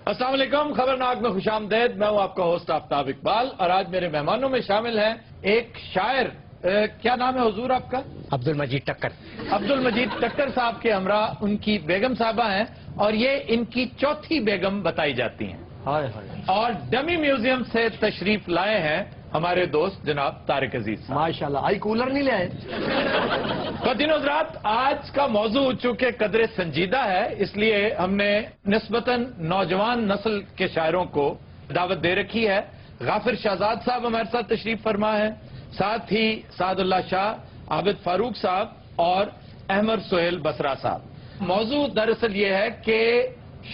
السلام علیکم، خبرناک میں خوش آمدید. میں ہوں آپ کا ہوسٹ آفتاب اقبال اور آج میرے مہمانوں میں شامل ہیں ایک شاعر. کیا نام ہے حضور آپ کا؟ عبد المجید ٹکر. عبد المجید ٹکر صاحب کے ہمراہ ان کی بیگم صاحبہ ہیں اور یہ ان کی چوتھی بیگم بتائی جاتی ہیں. اور ڈمی میوزیم سے تشریف لائے ہیں ہمارے دوست جناب طارق عزیز. ماشاءاللہ. آئی کولر نہیں لے آئے؟ خواتین حضرات، آج کا موضوع چونکہ قدر سنجیدہ ہے اس لیے ہم نے نسبتاً نوجوان نسل کے شاعروں کو دعوت دے رکھی ہے. غافر شہزاد صاحب ہمارے ساتھ تشریف فرما ہے، ساتھ ہی سعد اللہ شاہ، عابد فاروق صاحب اور احمد سہیل بسرا صاحب. موضوع دراصل یہ ہے کہ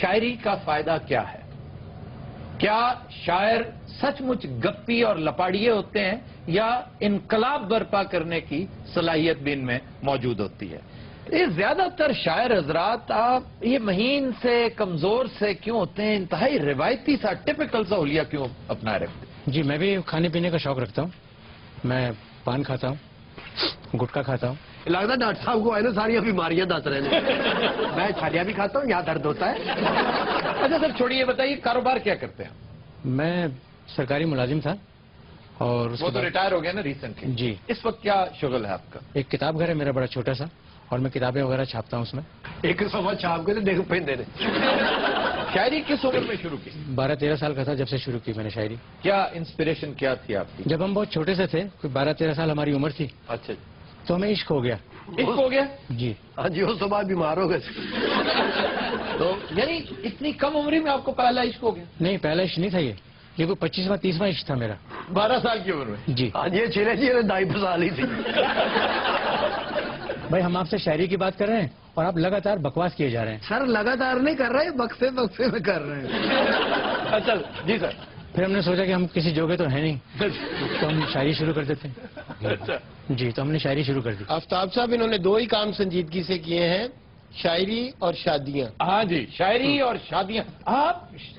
شاعری کا فائدہ کیا ہے. کیا شاعر سچ مچ گپی اور لپاڑیے ہوتے ہیں یا انقلاب برپا کرنے کی صلاحیت بھی ان میں موجود ہوتی ہے؟ یہ زیادہ تر شاعر حضرات آپ یہ مہین سے کمزور سے کیوں ہوتے ہیں؟ انتہائی روایتی سا ٹپیکل سا حلیہ کیوں اپنا رکھتے ہیں؟ جی میں بھی کھانے پینے کا شوق رکھتا ہوں. میں پان کھاتا ہوں، گٹکا کھاتا ہوں. لگتا ہے ڈاکٹر صاحب کو ہے نا ساری بیماریاں دس رہے ہیں. میں چھالیاں بھی کھاتا ہوں، یہاں درد ہوتا ہے. اچھا سر چھوڑیے، بتائیے کاروبار کیا کرتے ہیں؟ میں سرکاری ملازم تھا اور وہ تو ریٹائر ہو گیا نا ریسنٹلی. جی. اس وقت کیا شغل ہے آپ کا؟ ایک کتاب گھر ہے میرا بڑا چھوٹا سا اور میں کتابیں وغیرہ چھاپتا ہوں اس میں. ایک سوا چھاپ کے دیکھ پہ دے شاعری کس عمر میں شروع کی؟ 12-13 سال کا تھا جب سے شروع کی میں نے شاعری. کیا انسپریشن کیا تھی آپ کی؟ جب ہم بہت چھوٹے سے تھے، کوئی 12-13 سال ہماری عمر تھی، اچھا تو ہمیں عشق ہو گیا. عشق ہو گیا؟ جی. ہاں جی، اس بعد بیمار ہو گئے. تو یعنی اتنی کم عمری میں آپ کو پہلا عشق ہو گیا؟ نہیں، پہلا عشق نہیں تھا یہ کوئی 25واں-30واں عشق تھا میرا. 12 سال کی عمر میں؟ جی. ہاں جی، چھیلے جی دائی پھسا لی تھی. بھائی ہم آپ سے شاعری کی بات کر رہے ہیں اور آپ لگاتار بکواس کیے جا رہے ہیں. سر لگاتار نہیں کر رہے، وقفے وقفے میں کر رہے ہیں. اچھا جی سر. پھر ہم نے سوچا کہ ہم کسی جوگے تو ہیں نہیں تو ہم شاعری شروع کر دیتے ہیں. اچھا جی، تو ہم نے شاعری شروع کر دی. آفتاب صاحب انہوں نے دو ہی کام سنجیدگی سے کیے ہیں، شاعری اور شادیاں. ہاں جی، شاعری اور شادیاں. آپ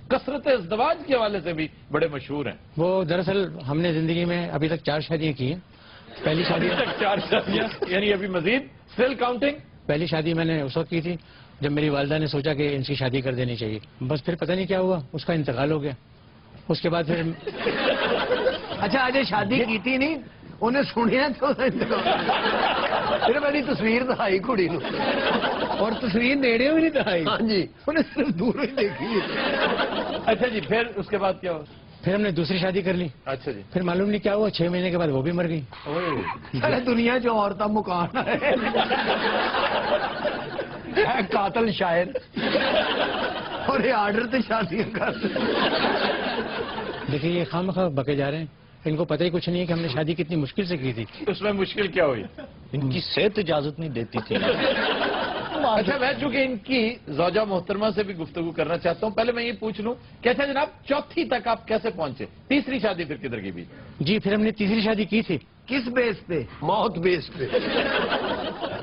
کثرت ازدواج کے حوالے سے بھی بڑے مشہور ہیں. وہ دراصل ہم نے زندگی میں ابھی تک 4 شادیاں کی ہیں. پہلی شادی 4 شادیاں یعنی ابھی مزید اسٹل کاؤنٹنگ. پہلی شادی میں نے اس وقت کی تھی جب میری والدہ نے سوچا کہ ان کی شادی کر دینی چاہیے. بس پھر پتہ نہیں کیا ہوا، اس کا انتقال ہو گیا. اس کے بعد پھر اچھا آج شادی کی تھی نہیں انہیں سنیا تو پھر میری تصویر دکھائی کڑی نو اور تصویر نیڑے بھی نہیں دکھائی. ہاں جی، انہیں صرف دور ہی دیکھی. اچھا جی، پھر اس کے بعد کیا ہوا؟ پھر ہم نے دوسری شادی کر لی. اچھا جی. پھر معلوم نہیں کیا ہوا، 6 مہینے کے بعد وہ بھی مر گئی. سارے دنیا جو عورتیں مکان ہے قاتل شاعر اور یہ آرڈر تے شادیاں کر. دیکھیے یہ خواہ بکے جا رہے ہیں، ان کو پتہ ہی کچھ نہیں ہے کہ ہم نے شادی کتنی مشکل سے کی تھی. اس میں مشکل کیا ہوئی؟ ان کی صحت اجازت نہیں دیتی تھی. اچھا میں چونکہ ان کی زوجہ محترمہ سے بھی گفتگو کرنا چاہتا ہوں، پہلے میں یہ پوچھ لوں کہ اچھا جناب چوتھی تک آپ کیسے پہنچے؟ تیسری شادی پھر کدھر کی بھی؟ جی پھر ہم نے تیسری شادی کی تھی. کس بیس پہ؟ موت بیس پہ.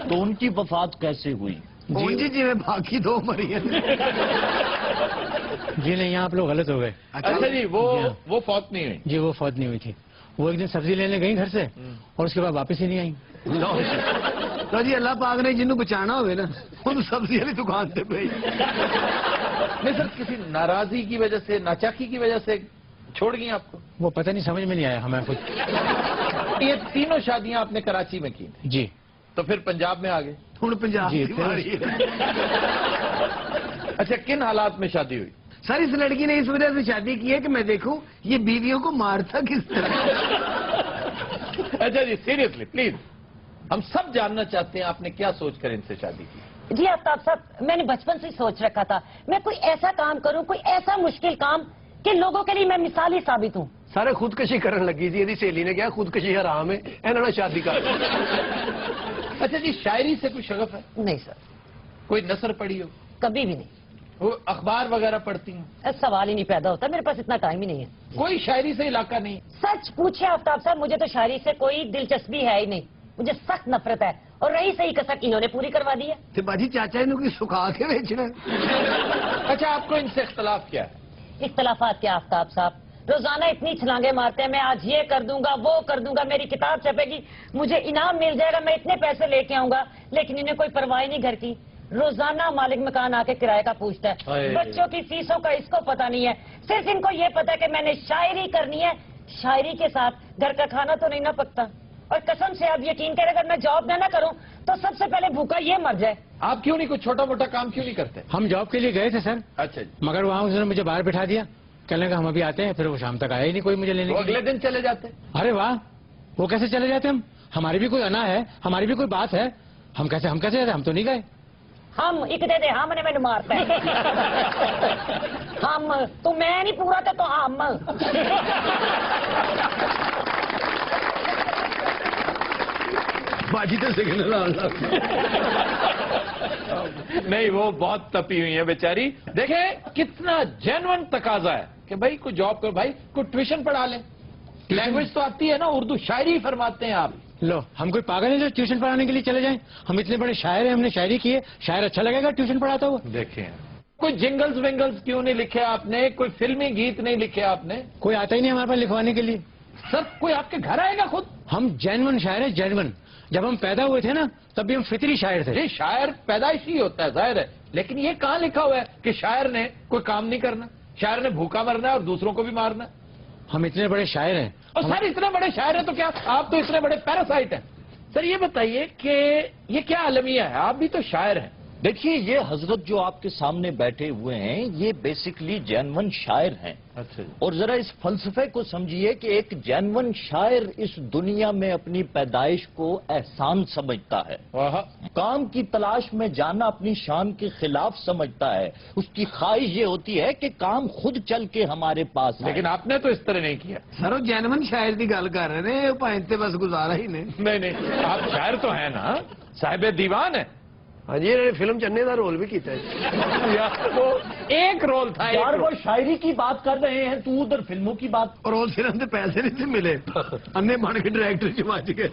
تو ان کی وفات کیسے ہوئی؟ جی جی میں باقی 2 مری ہیں. جی نہیں، یہاں آپ لوگ غلط ہو گئے. اچھا جی، وہ فوت نہیں ہوئی؟ جی وہ فوت نہیں ہوئی تھی. وہ ایک دن سبزی لینے گئی گھر سے اور اس کے بعد واپس ہی نہیں آئی. تو جی اللہ پاک نے جنوں بچانا ہوئے نا ان سبزی والی دکان سے پہ. نہیں سر، کسی ناراضی کی وجہ سے، ناچاکی کی وجہ سے چھوڑ گئی آپ کو؟ وہ پتہ نہیں، سمجھ میں نہیں آیا ہمیں کچھ. یہ تینوں شادیاں آپ نے کراچی میں کی؟ جی. تو پھر پنجاب میں آ گئے؟ ہوں پنجاب جی، کی باری ہے. اچھا کن حالات میں شادی ہوئی؟ سر اس لڑکی نے اس وجہ سے شادی کی ہے کہ میں دیکھوں یہ بیویوں کو مارتا کس طرح. اچھا جی سیریسلی پلیز، ہم سب جاننا چاہتے ہیں آپ نے کیا سوچ کر ان سے شادی کی؟ جی آفتاب صاحب، میں نے بچپن سے ہی سوچ رکھا تھا میں کوئی ایسا کام کروں، کوئی ایسا مشکل کام کہ لوگوں کے لیے میں مثالی ثابت ہوں. سارے خودکشی کرن لگی تھی، یہ سہیلی نے کہا خودکشی حرام ہے، انہوں نے شادی کر. اچھا جی، شاعری سے کوئی شغف ہے؟ نہیں سر، کوئی نثر پڑھی ہو؟ کبھی بھی نہیں. وہ اخبار وغیرہ پڑھتی ہوں؟ سوال ہی نہیں پیدا ہوتا، میرے پاس اتنا ٹائم ہی نہیں ہے. کوئی شاعری سے علاقہ نہیں؟ سچ پوچھے آفتاب صاحب، مجھے تو شاعری سے کوئی دلچسپی ہے ہی نہیں. مجھے سخت نفرت ہے اور رہی صحیح کسر انہوں نے پوری کروا دی ہے. تو باجی چاچا انہوں کی سکھا کے بیچنا. اچھا آپ کو ان سے اختلاف کیا ہے؟ اختلافات کیا آفتاب صاحب، روزانہ اتنی چھلانگیں مارتے ہیں، میں آج یہ کر دوں گا وہ کر دوں گا، میری کتاب چھپے گی، مجھے انعام مل جائے گا، میں اتنے پیسے لے کے آؤں گا، لیکن انہیں کوئی پرواہ نہیں گھر کی. रोजाना मालिक मकान आके किराए का पूछता है, अरे। बच्चों की फीसों का इसको पता नहीं है, सिर्फ इनको ये पता है कि मैंने शायरी करनी है, शायरी के साथ घर का खाना तो नहीं ना पकता। और कसम से आप यकीन करें, अगर मैं जॉब ना करूं तो सबसे पहले भूखा ये मर जाए। आप क्यों नहीं कुछ छोटा मोटा काम क्यों नहीं करते? हम जॉब के लिए गए थे सर, अच्छा जी, मगर वहाँ उसने मुझे बाहर बिठा दिया, कहने का हम अभी आते हैं, फिर वो शाम तक आया ही नहीं कोई मुझे लेने तो के लिए। अगले दिन चले जाते? अरे वाह, वो कैसे चले जाते हम? हमारी भी कोई अना है, हमारी भी कोई बात है, हम कैसे जाते? हम तो नहीं गए। हम एक दे दे, हम ने मैंने मारता है। हम तो मैं नहीं पूरा तो हम। बाजी तो सिग्नल नहीं, वो बहुत तपी हुई है बेचारी। देखें कितना जेन्युइन तकाजा है कि भाई कोई जॉब कर, भाई कोई ट्यूशन पढ़ा ले, लैंग्वेज तो आती है ना, उर्दू शायरी फरमाते हैं आप। लो, हम कोई पागल है जो ट्यूशन पढ़ाने के लिए चले जाएं? हम इतने बड़े शायर हैं, हमने शायरी की है, शायर अच्छा लगेगा ट्यूशन पढ़ाता हुआ? देखिए, कोई जिंगल्स विंगल्स क्यों नहीं लिखे आपने? कोई फिल्मी गीत नहीं लिखे आपने? कोई आता ही नहीं हमारे पास लिखवाने के लिए। सर कोई आपके घर आएगा खुद? हम जेन्युइन शायर है, जेन्युइन। जब हम पैदा हुए थे ना, तब भी हम फितरी शायर थे। जी, शायर पैदाइशी होता है, जाहिर है, लेकिन ये कहाँ लिखा हुआ है कि शायर ने कोई काम नहीं करना, शायर ने भूखा मरना है और दूसरों को भी मारना है? हम इतने बड़े शायर हैं। और सर इतने बड़े शायर हैं तो क्या आप तो इतने बड़े पैरासाइट हैं? सर ये बताइए कि ये क्या अलमिया है, आप भी तो शायर हैं। देखिए, ये हजरत जो आपके सामने बैठे हुए हैं, ये बेसिकली जेन्युइन शायर हैं। अच्छा जी। और जरा इस फलसफे को समझिए कि एक जेन्युइन शायर इस दुनिया में अपनी पैदाइश को एहसान समझता है, वाह, काम की तलाश में जाना अपनी शान के खिलाफ समझता है। उसकी ख्वाहिश ये होती है कि काम खुद चल के हमारे पास आए। लेकिन आपने तो इस तरह नहीं किया। सर जैनमन शायर की गल कर रहे ने, भाई बस गुजारा ही ने। नहीं, आप शायर तो हैं ना, साहिब दीवान है। हाँ जी, इन्होंने फिल्म चन्ने का रोल भी किया है। यार वो एक रोल था, एक यार, वो रोल। शायरी की बात कर रहे हैं, तू उधर फिल्मों की बात। और उस फिल्म से पैसे नहीं थे मिले, अन्ने बन के डायरेक्टर की बात गए।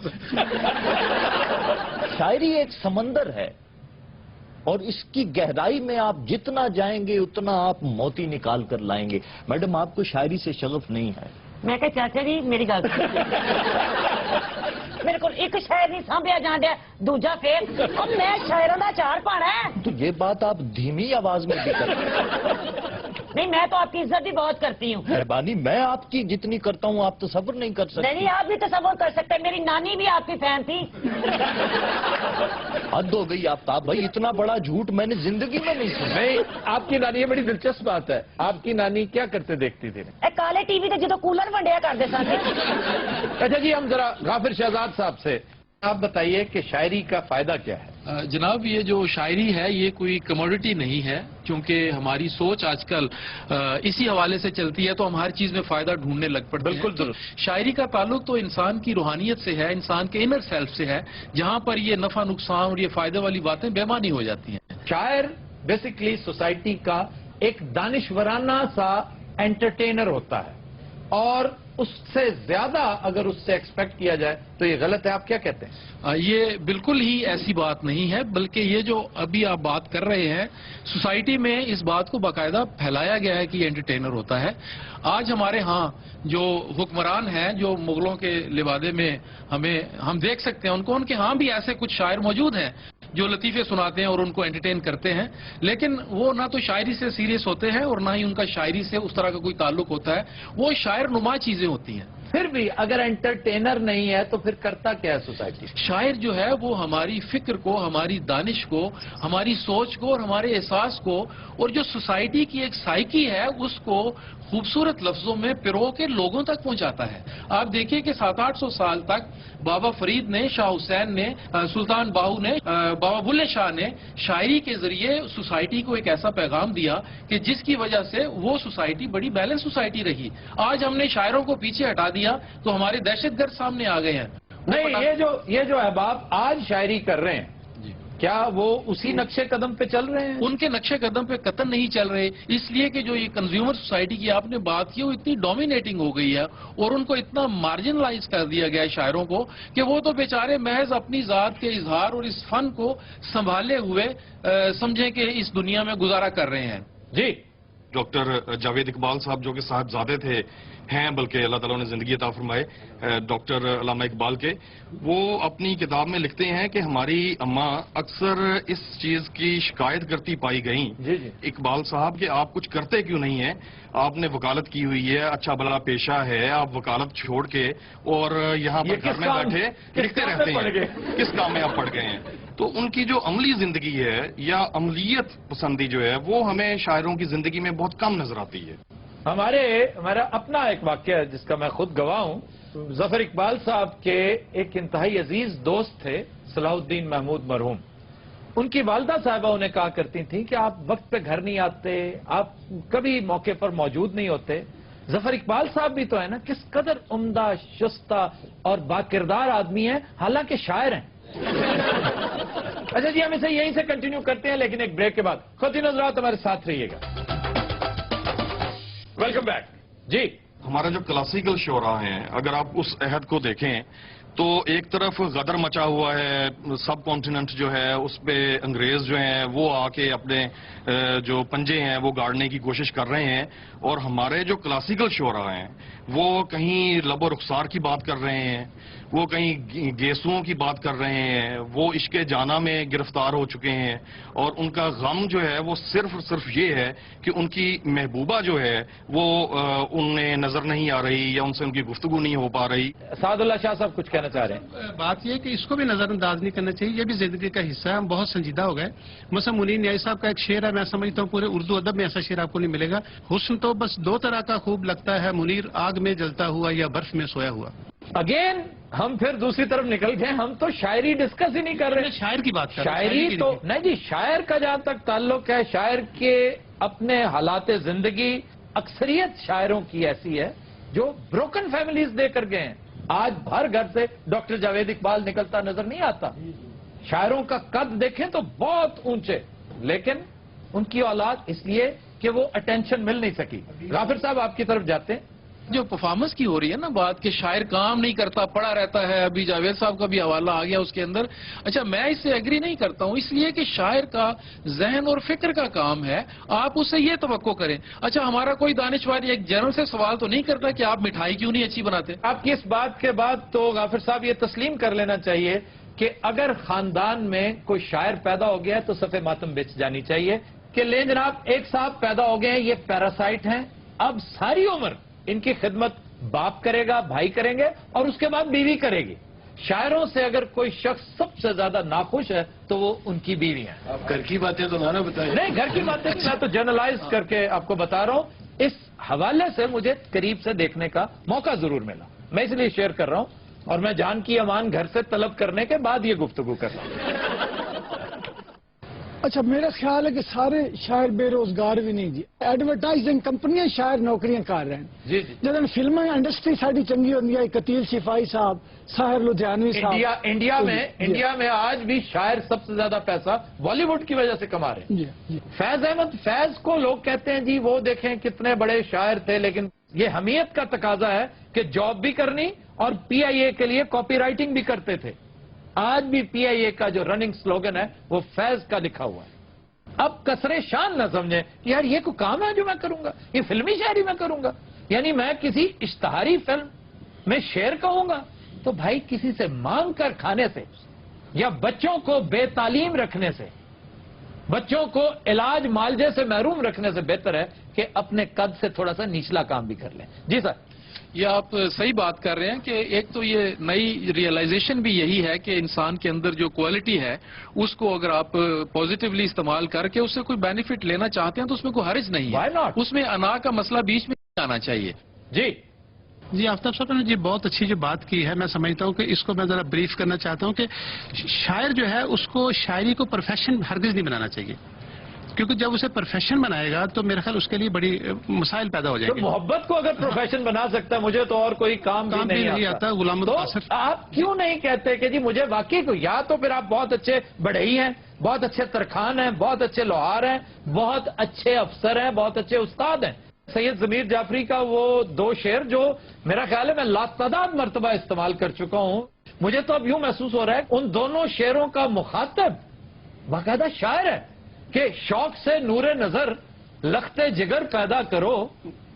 शायरी एक समंदर है और इसकी गहराई में आप जितना जाएंगे उतना आप मोती निकाल कर लाएंगे। मैडम, आपको शायरी से शगफ नहीं है? मैं कहा चाचा जी मेरी गल मेरे को एक शायर नहीं सांभया जान दिया, दूजा फेर अब मैं शायरों का चार पाना है। तो ये बात आप धीमी आवाज में भी करते नहीं, मैं तो आपकी इज्जत भी बहुत करती हूँ। मेहरबानी, मैं आपकी जितनी करता हूँ आप तसव्वुर नहीं कर सकते। नहीं, आप भी तसव्वुर कर सकते हैं, मेरी नानी भी आपकी फैन थी। हद हो गई आफ्ताब भाई, इतना बड़ा झूठ मैंने जिंदगी में नहीं सुना। नहीं, आपकी नानी, ये बड़ी दिलचस्प बात है, आपकी नानी क्या करते देखती थी? ए काले टीवी ते जो कूलर वंडिया करते सन। अच्छा जी, हम जरा गाफिर शहजाद साहब से आप बताइए कि शायरी का फायदा क्या है? जनाब, ये जो शायरी है ये कोई कमोडिटी नहीं है, क्योंकि हमारी सोच आजकल इसी हवाले से चलती है, तो हम हर चीज में फायदा ढूंढने लग पड़ते हैं। बिल्कुल तो दुरुस्त। शायरी का ताल्लुक तो इंसान की रूहानियत से है, इंसान के इनर सेल्फ से है, जहां पर ये नफा नुकसान और ये फायदे वाली बातें बेमानी हो जाती हैं। शायर बेसिकली सोसाइटी का एक दानिशवराना सा एंटरटेनर होता है, और उससे ज्यादा अगर उससे एक्सपेक्ट किया जाए तो ये गलत है। आप क्या कहते हैं? ये बिल्कुल ही ऐसी बात नहीं है, बल्कि ये जो अभी आप बात कर रहे हैं, सोसाइटी में इस बात को बाकायदा फैलाया गया है कि एंटरटेनर होता है। आज हमारे यहाँ जो हुक्मरान हैं, जो मुगलों के लिबादे में हम देख सकते हैं उनको, उनके यहाँ भी ऐसे कुछ शायर मौजूद हैं जो लतीफे सुनाते हैं और उनको एंटरटेन करते हैं, लेकिन वो ना तो शायरी से सीरियस होते हैं और ना ही उनका शायरी से उस तरह का कोई ताल्लुक होता है। वो शायर नुमा चीजें होती हैं। फिर भी अगर एंटरटेनर नहीं है तो फिर करता क्या है सोसाइटी? शायर जो है वो हमारी फिक्र को, हमारी दानिश को, हमारी सोच को और हमारे एहसास को, और जो सोसाइटी की एक साइकी है उसको खूबसूरत लफ्जों में पिरो के लोगों तक पहुंचाता है। आप देखिए कि 700-800 साल तक बाबा फरीद ने, शाह हुसैन ने, सुल्तान बाहू ने, बाबा बुल्ले शाह ने शायरी के जरिए सोसाइटी को एक ऐसा पैगाम दिया कि जिसकी वजह से वो सोसाइटी बड़ी बैलेंस सोसाइटी रही। आज हमने शायरों को पीछे हटा दिया तो हमारे दहशतगर्द सामने आ गए हैं। नहीं, ये जो अहबाब आज शायरी कर रहे हैं, क्या वो उसी नक्शे कदम पे चल रहे हैं? उनके नक्शे कदम पे कतन नहीं चल रहे, इसलिए कि जो ये कंज्यूमर सोसाइटी की आपने बात की वो इतनी डोमिनेटिंग हो गई है और उनको इतना मार्जिनलाइज कर दिया गया है शायरों को कि वो तो बेचारे महज अपनी जात के इजहार और इस फन को संभाले हुए समझें कि इस दुनिया में गुजारा कर रहे हैं। जी, डॉक्टर जावेद इकबाल साहब जो कि साहबजादे थे हैं, बल्कि अल्लाह ताला ने जिंदगी अता फरमाए डॉक्टर अल्लामा इकबाल के, वो अपनी किताब में लिखते हैं कि हमारी अम्मा अक्सर इस चीज की शिकायत करती पाई गई, इकबाल साहब कि आप कुछ करते क्यों नहीं हैं, आपने वकालत की हुई है, अच्छा भला पेशा है, आप वकालत छोड़ के और यहाँ पर घर में बैठे लिखते रहते हैं, किस काम में आप पड़ गए हैं। तो उनकी जो अमली जिंदगी है या अमलियत पसंदी जो है वो हमें शायरों की जिंदगी में बहुत कम नजर आती है। हमारा अपना एक वाक्य है जिसका मैं खुद गवाह हूं। जफर इकबाल साहब के एक इंतहाई अजीज दोस्त थे सलाहुद्दीन महमूद मरहूम। उनकी वालदा साहिबा उन्हें कहा करती थी कि आप वक्त पे घर नहीं आते, आप कभी मौके पर मौजूद नहीं होते। जफर इकबाल साहब भी तो है ना, किस कदर उम्दा, शुस्ता और बाकिरदार आदमी है, हालांकि शायर हैं। अच्छा जी, हम इसे यहीं से कंटिन्यू करते हैं, लेकिन एक ब्रेक के बाद। खुद हजरात हमारे साथ रहिएगा। वेलकम बैक जी। हमारा जो क्लासिकल शोरा हैं, अगर आप उस अहद को देखें तो एक तरफ गदर मचा हुआ है, सब कॉन्टिनेंट जो है उस पे अंग्रेज जो हैं वो आके अपने जो पंजे हैं वो गाड़ने की कोशिश कर रहे हैं, और हमारे जो क्लासिकल शोरा हैं वो कहीं लबो रुखसार की बात कर रहे हैं, वो कहीं गेसुओं की बात कर रहे हैं, वो इश्क़े जाना में गिरफ्तार हो चुके हैं, और उनका गम जो है वो सिर्फ ये है कि उनकी महबूबा जो है वो उन्हें नजर नहीं आ रही या उनसे उनकी गुफ्तगू नहीं हो पा रही। सादुल्लाह शाह साहब कुछ कहना चाह रहे हैं। बात यह है कि इसको भी नजरअंदाज नहीं करना चाहिए, ये भी जिंदगी का हिस्सा है, हम बहुत संजीदा हो गए। मसलन मुनीर न्याई साहब का एक शेर है, मैं समझता हूँ पूरे उर्दू अदब में ऐसा शेर आपको नहीं मिलेगा, हुस्न तो बस दो तरह का खूब लगता है, मुनीर आग में जलता हुआ या बर्फ में सोया हुआ। अगेन हम फिर दूसरी तरफ निकल गए, हम तो शायरी डिस्कस ही नहीं कर रहे। शायर की बात कर रहे हैं, शायरी तो नहीं जी, शायर का जहां तक ताल्लुक है, शायर के अपने हालात जिंदगी, अक्सरियत शायरों की ऐसी है जो ब्रोकन फैमिलीज देकर गए हैं। आज हर घर से डॉक्टर जावेद इकबाल निकलता नजर नहीं आता। शायरों का कद देखें तो बहुत ऊंचे, लेकिन उनकी औलाद इसलिए कि वो अटेंशन मिल नहीं सकी। गाफिर साहब आपकी तरफ जाते हैं। जो परफॉर्मेंस की हो रही है ना बात कि शायर काम नहीं करता, पड़ा रहता है, अभी जावेद साहब का भी हवाला आ गया उसके अंदर। अच्छा, मैं इससे एग्री नहीं करता हूं, इसलिए कि शायर का जहन और फिक्र का काम है, आप उससे ये तवक्को करें। अच्छा, हमारा कोई दानिशवार एक जनरल से सवाल तो नहीं करता कि आप मिठाई क्यों नहीं अच्छी बनाते। आपकी इस बात के बाद तो गाफिर साहब ये तस्लीम कर लेना चाहिए कि अगर खानदान में कोई शायर पैदा हो गया है तो सफे मातम बिछ जानी चाहिए कि ले जनाब एक साहब पैदा हो गए हैं, ये पैरासाइट हैं, अब सारी उम्र इनकी खिदमत बाप करेगा, भाई करेंगे और उसके बाद बीवी करेगी। शायरों से अगर कोई शख्स सबसे ज्यादा नाखुश है तो वो उनकी बीवी है। आप घर की बातें तो ना बताएं। नहीं, घर की बातें मैं तो जनरलाइज करके आपको बता रहा हूं। इस हवाले से मुझे करीब से देखने का मौका जरूर मिला, मैं इसलिए शेयर कर रहा हूं, और मैं जान की अमान घर से तलब करने के बाद ये गुफ्तगू कर रहा हूं। अच्छा, मेरा ख्याल है कि सारे शायर बेरोजगार भी नहीं जी, एडवर्टाइजिंग कंपनियां शायर नौकरियां कर रहे हैं जी। जब फिल्म इंडस्ट्री साड़ी चंगी होती है, कतील सिपाही साहब, साहिर लुधियानवी साहब, इंडिया में आज भी शायर सबसे ज्यादा पैसा बॉलीवुड की वजह से कमा रहे हैं। जी। फैज अहमद फैज को लोग कहते हैं जी वो देखें कितने बड़े शायर थे, लेकिन ये हमीयत का तकाजा है कि जॉब भी करनी और पीआईए के लिए कॉपी राइटिंग भी करते थे। आज भी पीआईए का जो रनिंग स्लोगन है वो फैज का लिखा हुआ है। अब कसरे शान न समझे कि यार ये कोई काम है जो मैं करूंगा, ये फिल्मी शायरी मैं करूंगा, यानी मैं किसी इश्तहारी फिल्म में शेर कहूंगा। तो भाई किसी से मांग कर खाने से या बच्चों को बेतालीम रखने से, बच्चों को इलाज मालजे से महरूम रखने से बेहतर है कि अपने कद से थोड़ा सा निचला काम भी कर लें। जी सर, ये आप सही बात कर रहे हैं कि एक तो ये नई रियलाइजेशन भी यही है कि इंसान के अंदर जो क्वालिटी है उसको अगर आप पॉजिटिवली इस्तेमाल करके उससे कोई बेनिफिट लेना चाहते हैं तो उसमें कोई हर्ज नहीं है, उसमें अना का मसला बीच में आना चाहिए। जी आफ्ताब साहब ने जी बहुत अच्छी जो बात की है, मैं समझता हूँ कि इसको मैं जरा ब्रीफ करना चाहता हूँ कि शायर जो है उसको शायरी को प्रोफेशन हरगिज नहीं बनाना चाहिए, क्योंकि जब उसे प्रोफेशन बनाएगा तो मेरे ख्याल उसके लिए बड़ी मसाइल पैदा हो जाएंगे। तो मोहब्बत को अगर प्रोफेशन बना सकता है, मुझे तो और कोई काम भी नहीं आता। गुलाम तो आप क्यों नहीं कहते कि जी मुझे वाकई को, या तो फिर आप बहुत अच्छे बढ़ई हैं, बहुत अच्छे तरखान हैं, बहुत अच्छे लोहार हैं, बहुत अच्छे अफसर हैं, बहुत अच्छे उस्ताद हैं। सैयद जमीर जाफरी का वो दो शेर जो मेरा ख्याल है मैं लातादाद मरतबा इस्तेमाल कर चुका हूं, मुझे तो अब यूं महसूस हो रहा है उन दोनों शेरों का मुखातब बाकायदा शायर है कि शौक से नूरे नजर लखते जिगर पैदा करो,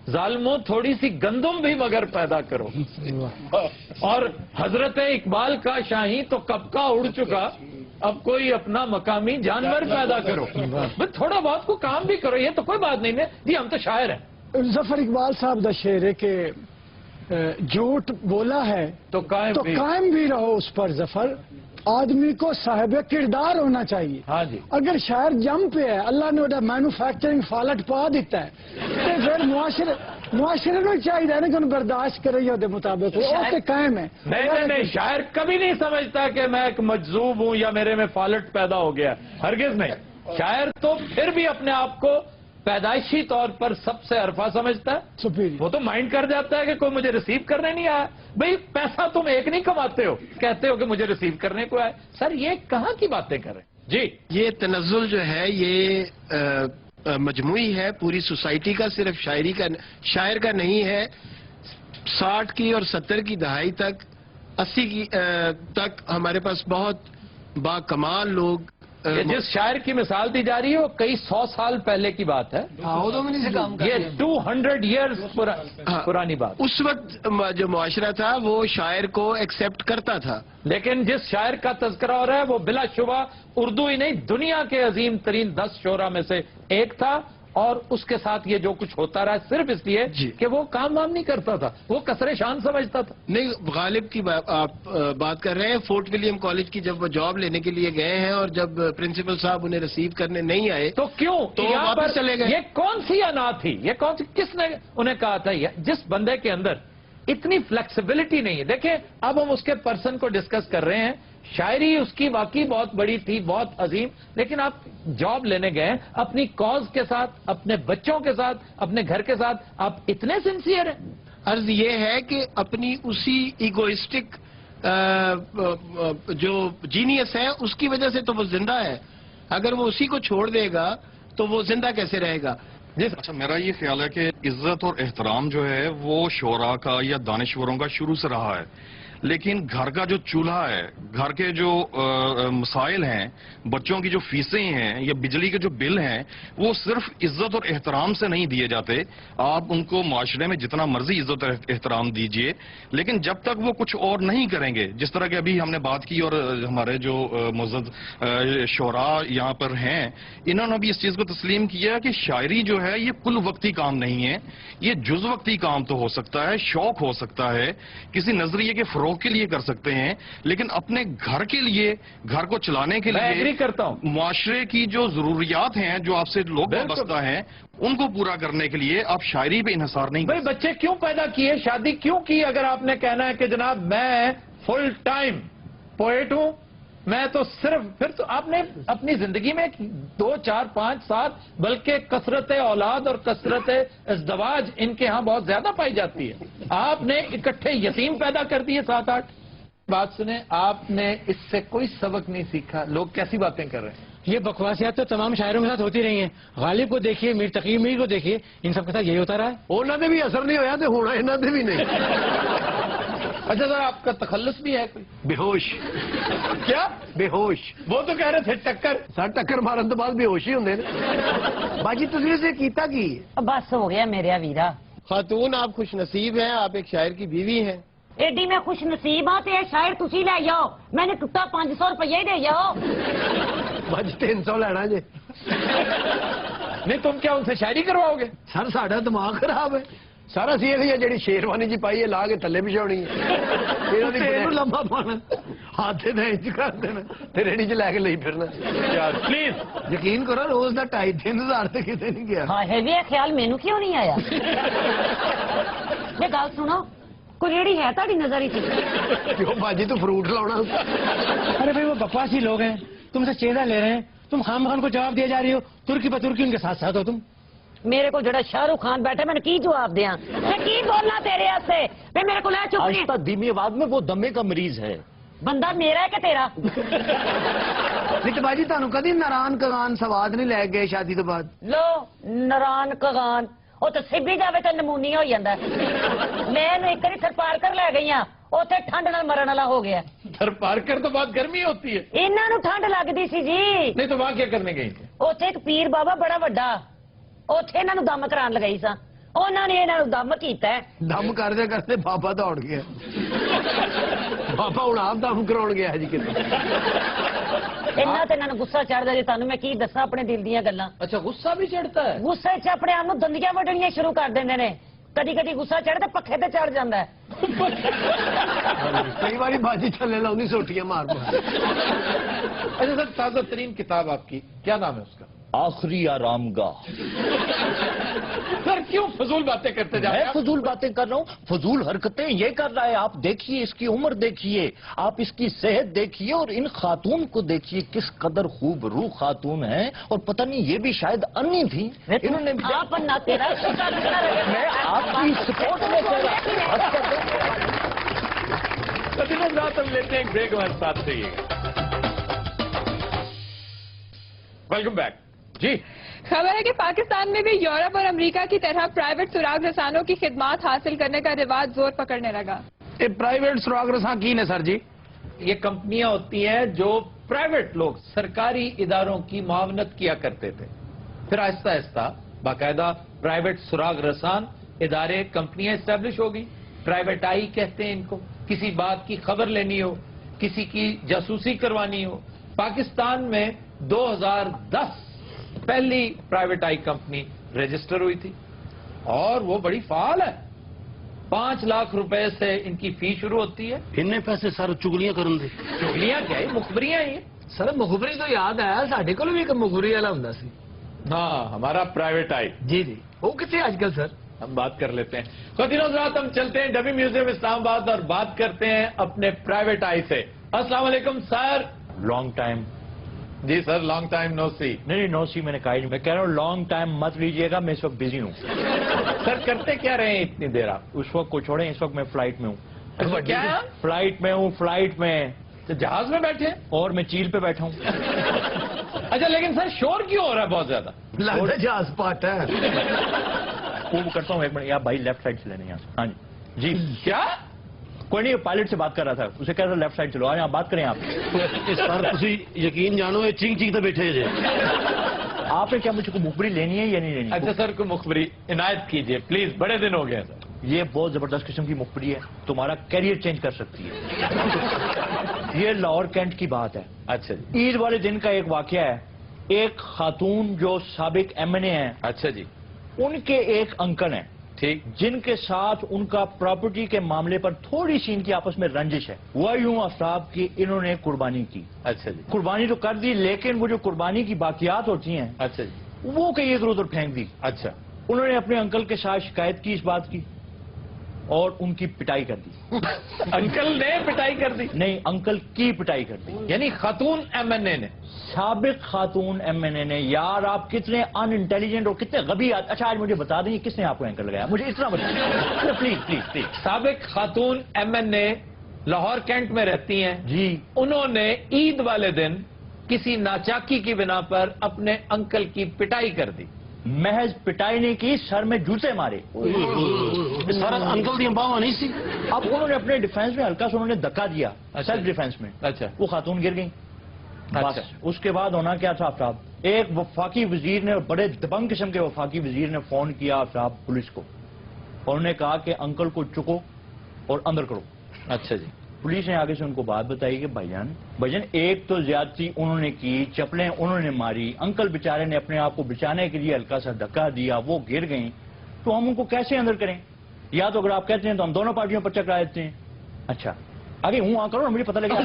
जालिमों थोड़ी सी गंदुम भी मगर पैदा करो। और हजरत इकबाल का शाही तो कब का उड़ चुका, अब कोई अपना मकामी जानवर पैदा करो। बस थोड़ा बहुत को काम भी करो, ये तो कोई बात नहीं है जी, हम तो शायर हैं। जफर इकबाल साहब दा शेर है कि झूठ बोला है तो कायम भी रहो उस पर जफर, आदमी को साहिब किरदार होना चाहिए। हाँ जी। अगर शायर जम पे है, अल्लाह ने उहदा मैन्युफैक्चरिंग फालट पा दिता है, तो फिर मुआशरे ਨੂੰ चाहिए ना कि उन्हें बर्दाश्त करे ਉਹਦੇ मुताबिक वो कायम है। नहीं, शायर कभी नहीं समझता कि मैं एक मजजूब हूं या मेरे में फालट पैदा हो गया, हरगिज नहीं। शायर तो फिर भी अपने आप को पैदाइशी तौर पर सबसे अरफा समझता है। वो तो माइंड कर जाता है कि कोई मुझे रिसीव करने नहीं आया। भाई पैसा तुम एक नहीं कमाते हो, कहते हो कि मुझे रिसीव करने को आए। सर ये कहाँ की बातें कर रहे हैं जी? ये तनज़्ज़ुल जो है ये मजमूई है पूरी सोसाइटी का, सिर्फ शायर का नहीं है। 60 की और 70 की दहाई तक, 80 की तक हमारे पास बहुत बाकमाल लोग। जिस शायर की मिसाल दी जा रही है वो कई 100 साल पहले की बात है। ये 200 ईयर्स पुरानी बात। उस वक्त जो मुआशरा था वो शायर को एक्सेप्ट करता था। लेकिन जिस शायर का तज़किरा हो रहा है वो बिलाशुबा उर्दू ही नहीं दुनिया के अजीम तरीन 10 शोरा में से एक था, और उसके साथ ये जो कुछ होता रहा सिर्फ इसलिए कि वो काम वाम नहीं करता था, वो कसरे शान समझता था। नहीं, गालिब की आप बात कर रहे हैं। फोर्ट विलियम कॉलेज की जब वो जॉब लेने के लिए गए हैं और जब प्रिंसिपल साहब उन्हें रिसीव करने नहीं आए तो क्यों तो वापस चले गए। ये कौन सी अना थी, ये कौन सी, किसने उन्हें कहा था? जिस बंदे के अंदर इतनी फ्लेक्सिबिलिटी नहीं है। देखें अब हम उसके पर्सन को डिस्कस कर रहे हैं, शायरी उसकी वाकई बहुत बड़ी थी, बहुत अजीम, लेकिन आप जॉब लेने गए अपनी कॉज के साथ, अपने बच्चों के साथ, अपने घर के साथ, आप इतने सिंसियर हैं। अर्ज ये है कि अपनी उसी इगोइस्टिक जो जीनियस है उसकी वजह से तो वो जिंदा है। अगर वो उसी को छोड़ देगा तो वो जिंदा कैसे रहेगा? अच्छा, मेरा ये ख्याल है कि इज्जत और एहतराम जो है वो शोरा का या दानिश्वरों का शुरू से रहा है, लेकिन घर का जो चूल्हा है, घर के जो मसाइल हैं, बच्चों की जो फीसें हैं या बिजली के जो बिल हैं, वो सिर्फ इज्जत और एहतराम से नहीं दिए जाते। आप उनको माशरे में जितना मर्जी इज्जत और एहतराम दीजिए, लेकिन जब तक वो कुछ और नहीं करेंगे, जिस तरह की अभी हमने बात की और हमारे जो मुअज़्ज़ज़ शोरा यहाँ पर हैं, इन्होंने भी इस चीज को तस्लीम किया कि शायरी जो है ये कुल वक्ती काम नहीं है, ये जुज़ वक्ती काम तो हो सकता है, शौक हो सकता है, किसी नजरिए के फरोग के लिए कर सकते हैं, लेकिन अपने घर के लिए, घर को चलाने के लिए, एग्री करता हूं, मुआशरे की जो जरूरियात हैं, जो आपसे लोग वाबस्ता हैं, उनको पूरा करने के लिए आप शायरी पे इन्हिसार नहीं। भाई बच्चे क्यों पैदा किए, शादी क्यों की? अगर आपने कहना है कि जनाब मैं फुल टाइम पोएट हूं, मैं तो सिर्फ, फिर तो आपने अपनी जिंदगी में 2, 4, 5, 7 बल्कि कसरत औलाद और कसरत इज़्दवाज इनके यहाँ बहुत ज्यादा पाई जाती है। आपने इकट्ठे यतीम पैदा कर दिए 7-8। बात सुने, आपने इससे कोई सबक नहीं सीखा। लोग कैसी बातें कर रहे हैं? ये बकवासियात तो तमाम शायरों के साथ होती रही हैं। गालिब को देखिए, मीर तकी मीर को देखिए, इन सब के साथ यही होता रहा है। उन्होंने भी असर नहीं होया तो होना इन्होंने भी नहीं। अच्छा सर, आपका तखल्लुस भी है कोई? बेहोश। क्या बेहोश? वो तो कह रहे थे टक्कर। सर टक्कर मारन तो बाद बेहोश ही होंगे ना। बाजी तुझे इसे कीता की? बस हो गया मेरे वीरा। खातून आप खुश नसीब हैं, आप एक शायर की बीवी हैं। एडी मैं खुश नसीब हाँ, तो शायर तुसी ले जाओ, मैंने टुटा 500 रुपये ही दे जाओ। बाजी 300 लेना जे। नहीं तुम क्या उनसे शायरी करवाओगे? सर साड़ा दिमाग खराब है। सारा सी जी शेरवानी जी पाई है ला के थले बिछानी है, लंबा पाना, हाथ इंज कर देना, रेडी च लैके ले फिरना। यार प्लीज यकीन करो, रोज का 2,500-3,000 तो कितने नहीं गया। हाँ है भी ख्याल मैनू क्यों नहीं आया? ये गल सुनो, कोई रेडी है ताड़ी नजर च? क्यों बाजी तू फ्रूट लाना? अरे भाई वो बकवासी लोग हैं, तुमसे चेहरा ले रहे हैं, तुम खाम खान को जवाब दिए जा रही हो, तुर्की बतुर्की उनके साथ साथ हो तुम। मेरे को जड़ा शाहरुख खान बैठे, मैंने की जवाब दिया? मैं की बोलना तेरे से? मेरे को ले चुप आहिस्ता धीमी आवाज में, वो दमे का मरीज है। बंदा मेरा है कि तेरा? नहीं तो बाजी तुहानू कदी नारान कगान सवाद नहीं लै गए शादी तो बाद? लो नारान कगान वो तो सिब्बी जावे तो नमूनी हो जाता। मैं एक बारी थरपारकर लै गई हाँ, उथे ठंड नाल मरण वाला हो गया। थरपारकर तो बहुत गर्मी होती है। इन्हां नू ठंड लगदी सी जी। नहीं तो वहां क्या करने गई थी? उथे एक पीर बाबा बड़ा वड्डा, ਉੱਥੇ ਇਹਨਾਂ ਨੂੰ ਦਮ ਕਰਾਉਣ ਲਗਾਈ ਸਾਂ, ਉਹਨਾਂ ਨੇ ਇਹਨਾਂ ਨੂੰ ਦਮ ਕੀਤਾ ਹੈ। ਦਮ ਕਰਦੇ ਕਰਦੇ ਬਾਬਾ ਦੌੜ ਗਿਆ। ਬਾਬਾ ਹੁਣ ਆਪ ਦਮ ਕਰਾਉਣ ਗਿਆ ਜੀ ਕਿਤੇ। ਇੰਨਾ ਤੇ ਇਹਨਾਂ ਨੂੰ ਗੁੱਸਾ ਚੜਦਾ, ਜੇ ਤੁਹਾਨੂੰ ਮੈਂ ਕੀ ਦੱਸਾਂ ਆਪਣੇ ਦਿਲ ਦੀਆਂ ਗੱਲਾਂ। अच्छा गुस्सा भी चढ़ता है? ਗੁੱਸੇ 'ਚ ਆਪਣੇ ਆਪ ਨੂੰ ਦੰਦੀਆਂ ਵੱਢਣੀਆਂ ਸ਼ੁਰੂ ਕਰ ਦਿੰਦੇ ਨੇ। ਕਦੀ ਕਦੀ ਗੁੱਸਾ ਚੜ੍ਹਦਾ ਪੱਖੇ ਤੇ ਚੜ ਜਾਂਦਾ ਹੈ। ਕਈ ਵਾਰੀ ਬਾਜੀ ਥੱਲੇ ਲਾਉਂਦੀ ਸੋਟੀਆਂ ਮਾਰ ਮਾਰ। अच्छा सर, ताजा तरीन किताब आपकी क्या नाम है उसका? आखिरी आरामगाह। सर क्यों फजूल बातें करते जा रहे मैं हैं? फजूल बातें कर रहा हूँ, फजूल हरकतें ये कर रहा है। आप देखिए, इसकी उम्र देखिए, आप इसकी सेहत देखिए, और इन खातून को देखिए किस कदर खूबरू खातून है। और पता नहीं ये भी शायद अन्नी थी। इन्होंने आप अन्ना तेरा मैं आपकी सपोर्ट में कह रहा तो दिनों रात हम लेते हैं एक ब्रेक, हमारे साथ रहिएगा। वेलकम बैक जी। खबर है कि पाकिस्तान में भी यूरोप और अमेरिका की तरह प्राइवेट सुराग रसानों की खिदमात हासिल करने का रिवाज जोर पकड़ने लगा। ये प्राइवेट सुराग रसां की ने सर जी? ये कंपनियां होती हैं जो प्राइवेट लोग सरकारी इदारों की मुआवनत किया करते थे, फिर आहिस्ता आहिस्ता बाकायदा प्राइवेट सुराग रसान इदारे कंपनियां एस्टेब्लिश हो गई। प्राइवेट आई कहते हैं इनको। किसी बात की खबर लेनी हो, किसी की जासूसी करवानी हो। पाकिस्तान में 2010 पहली प्राइवेट आई कंपनी रजिस्टर हुई थी और वो बड़ी फाल है। 5 लाख रुपए से इनकी फी शुरू होती है। इन्ने पैसे सर चुगलियां करन दे। चुगलियां क्या है, मुखबरियां ही है। सर मुखबरी तो याद आया, साढ़े कोल भी एक मुखबरी वाला हुंदा सी। हाँ, हमारा प्राइवेट आई। जी जी, वो कितने आजकल सर? हम बात कर लेते हैं। खौतीनो हज़रात, हम चलते हैं डबी म्यूजियम इस्लामाबाद और बात करते हैं अपने प्राइवेट आई से। अस्सलाम वालेकुम सर। Long time. जी sir, long time no see. नहीं, नो सी मैंने कहा ही नहीं। मैं कह रहा हूँ लॉन्ग टाइम मत लीजिएगा, मैं इस वक्त बिजी हूँ। सर करते क्या रहे हैं इतनी देर आप? उस वक्त को छोड़ें, इस वक्त मैं फ्लाइट में हूँ। अच्छा, क्या है? फ्लाइट में हूँ, फ्लाइट में। तो जहाज में बैठे हैं? और मैं चील पे बैठा हूँ। अच्छा, लेकिन सर शोर क्यों हो रहा है बहुत ज्यादा? लगता जहाज पाट है। वो करता हूँ, एक मिनट। आप भाई लेफ्ट साइड से लेने यहाँ से। हाँ जी जी। क्या? कोई नहीं, पायलट से बात कर रहा था, उसे कह रहा था लेफ्ट साइड चलो। आज आप बात करें। आप सर तुसी यकीन जानो, ये चिंग चिंग तो बैठे जे। आपने क्या मुझे को मुखबरी लेनी है या नहीं लेनी? अच्छा सर, को मुखबरी इनायत कीजिए प्लीज, बड़े दिन हो गए हैं सर। ये बहुत जबरदस्त किस्म की मुखबरी है, तुम्हारा कैरियर चेंज कर सकती है। ये लाहौर कैंट की बात है। अच्छा जी। ईद वाले दिन का एक वाकया है। एक खातून जो साबिक एमएनए हैं, अच्छा जी, उनके एक अंकल हैं, ठीक, जिनके साथ उनका प्रॉपर्टी के मामले पर थोड़ी सी इनकी आपस में रंजिश है। वह यूं आफ्ताब की इन्होंने कुर्बानी की। अच्छा जी, कुर्बानी तो कर दी, लेकिन वो जो कुर्बानी की बाकियात होती हैं, अच्छा जी, वो कहीं इधर उधर फेंक दी। अच्छा। उन्होंने अपने अंकल के साथ शिकायत की इस बात की और उनकी पिटाई कर दी। अंकल ने पिटाई कर दी? नहीं, अंकल की पिटाई कर दी। यानी खातून एमएनए ने? साबिक खातून एमएनए ने। यार आप कितने अनइंटेलिजेंट और कितने गबी। अच्छा आज मुझे बता दें किसने आपको एंकर लगाया, मुझे इतना बताइए प्लीज प्लीज प्लीज। साबिक खातून एमएनए लाहौर कैंट में रहती हैं जी। उन्होंने ईद वाले दिन किसी नाचाकी की बिना पर अपने अंकल की पिटाई कर दी। महज पिटाई नहीं की, सर में जूते मारे। सर अंकल दी बावा नहीं सी। अब उन्होंने अपने डिफेंस में हल्का सा उन्होंने धक्का दिया, सेल्फ डिफेंस में। अच्छा। वो खातून गिर गई। अच्छा। बस उसके बाद होना क्या था साहब, एक वफाकी वजीर ने, बड़े दबंग किस्म के वफाकी वजीर ने फोन किया साहब पुलिस को, और उन्होंने कहा कि अंकल को चुको और अंदर करो। अच्छा जी। पुलिस ने आगे से उनको बात बताई कि भाईजान एक तो ज्यादती उन्होंने की, चप्पलें उन्होंने मारी, अंकल बेचारे ने अपने आप को बचाने के लिए हल्का सा धक्का दिया, वो गिर गई, तो हम उनको कैसे अंदर करें? या तो अगर आप कहते हैं तो हम दोनों पार्टियों पर चकरा देते हैं। अच्छा आगे हूँ आ करो ना, मुझे पता लगे।